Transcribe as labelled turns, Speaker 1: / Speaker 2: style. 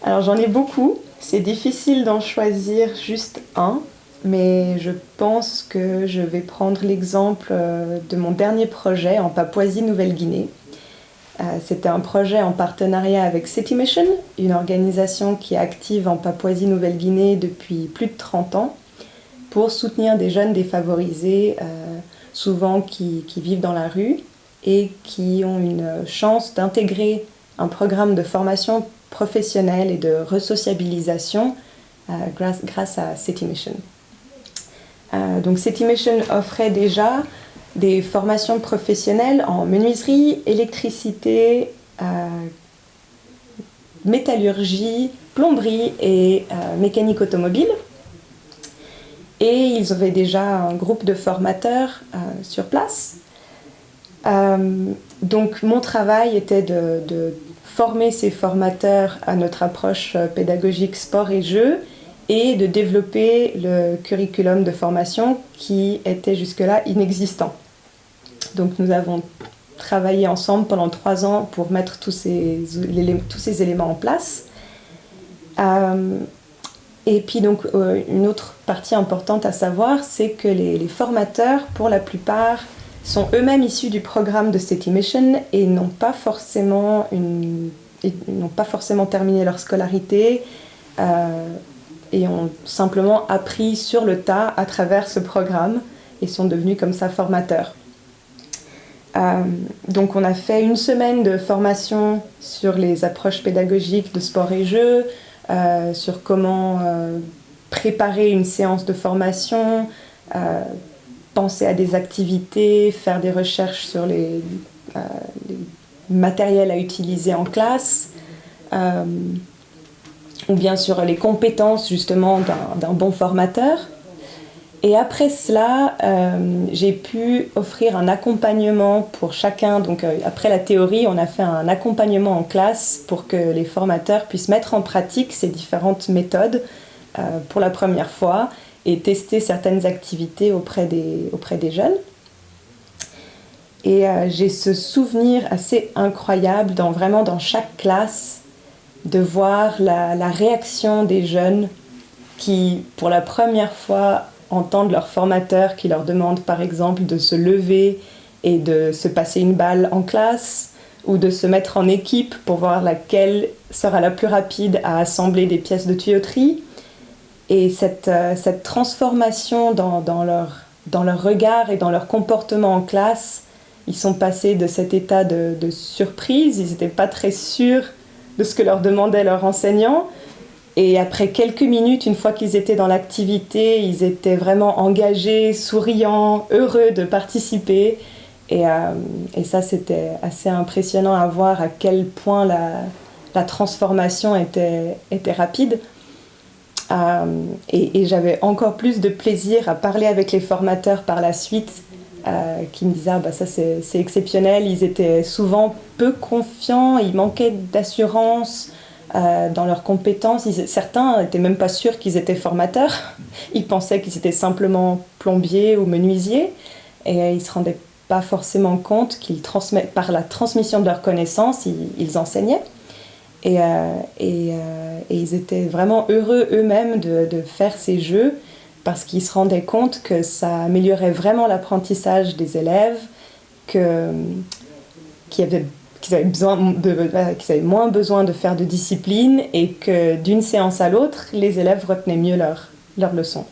Speaker 1: Alors j'en ai beaucoup, c'est difficile d'en choisir juste un, mais je pense que je vais prendre l'exemple de mon dernier projet en Papouasie-Nouvelle-Guinée. C'était un projet en partenariat avec City Mission, une organisation qui est active en Papouasie-Nouvelle-Guinée depuis plus de 30 ans, pour soutenir des jeunes défavorisés, souvent qui vivent dans la rue et qui ont une chance d'intégrer un programme de formation professionnelle et de resociabilisation grâce à City Mission. Donc City Mission offrait déjà des formations professionnelles en menuiserie, électricité, métallurgie, plomberie et mécanique automobile. Et ils avaient déjà un groupe de formateurs sur place. Donc mon travail était de former ces formateurs à notre approche pédagogique sport et jeu et de développer le curriculum de formation qui était jusque-là inexistant. Donc nous avons travaillé ensemble pendant 3 ans pour mettre tous ces éléments en place. Et puis donc une autre partie importante à savoir, c'est que les formateurs, pour la plupart, sont eux-mêmes issus du programme de City Mission et n'ont pas forcément terminé leur scolarité et ont simplement appris sur le tas à travers ce programme et sont devenus comme ça formateurs. Donc on a fait une semaine de formation sur les approches pédagogiques de sport et jeu, sur comment préparer une séance de formation, penser à des activités, faire des recherches sur les matériels à utiliser en classe, ou bien sur les compétences justement d'un bon formateur. Et après cela, j'ai pu offrir un accompagnement pour chacun. Donc après la théorie, on a fait un accompagnement en classe pour que les formateurs puissent mettre en pratique ces différentes méthodes pour la première fois et tester certaines activités auprès des jeunes. Et j'ai ce souvenir assez incroyable vraiment dans chaque classe de voir la réaction des jeunes qui, pour la première fois, entendent leur formateur qui leur demande par exemple de se lever et de se passer une balle en classe ou de se mettre en équipe pour voir laquelle sera la plus rapide à assembler des pièces de tuyauterie. Et cette transformation dans leur regard et dans leur comportement en classe, ils sont passés de cet état de surprise, ils n'étaient pas très sûrs de ce que leur demandait leur enseignant. Et après quelques minutes, une fois qu'ils étaient dans l'activité, ils étaient vraiment engagés, souriants, heureux de participer. Et ça, c'était assez impressionnant à voir à quel point la transformation était rapide. Et j'avais encore plus de plaisir à parler avec les formateurs par la suite, qui me disaient ça c'est exceptionnel, ils étaient souvent peu confiants, ils manquaient d'assurance dans leurs compétences. Certains n'étaient même pas sûrs qu'ils étaient formateurs, ils pensaient qu'ils étaient simplement plombiers ou menuisiers et ils ne se rendaient pas forcément compte qu'ils par la transmission de leurs connaissances, ils enseignaient. Et ils étaient vraiment heureux eux-mêmes de faire ces jeux parce qu'ils se rendaient compte que ça améliorait vraiment l'apprentissage des élèves, qu'ils avaient moins besoin de faire de discipline et que d'une séance à l'autre, les élèves retenaient mieux leurs leçons.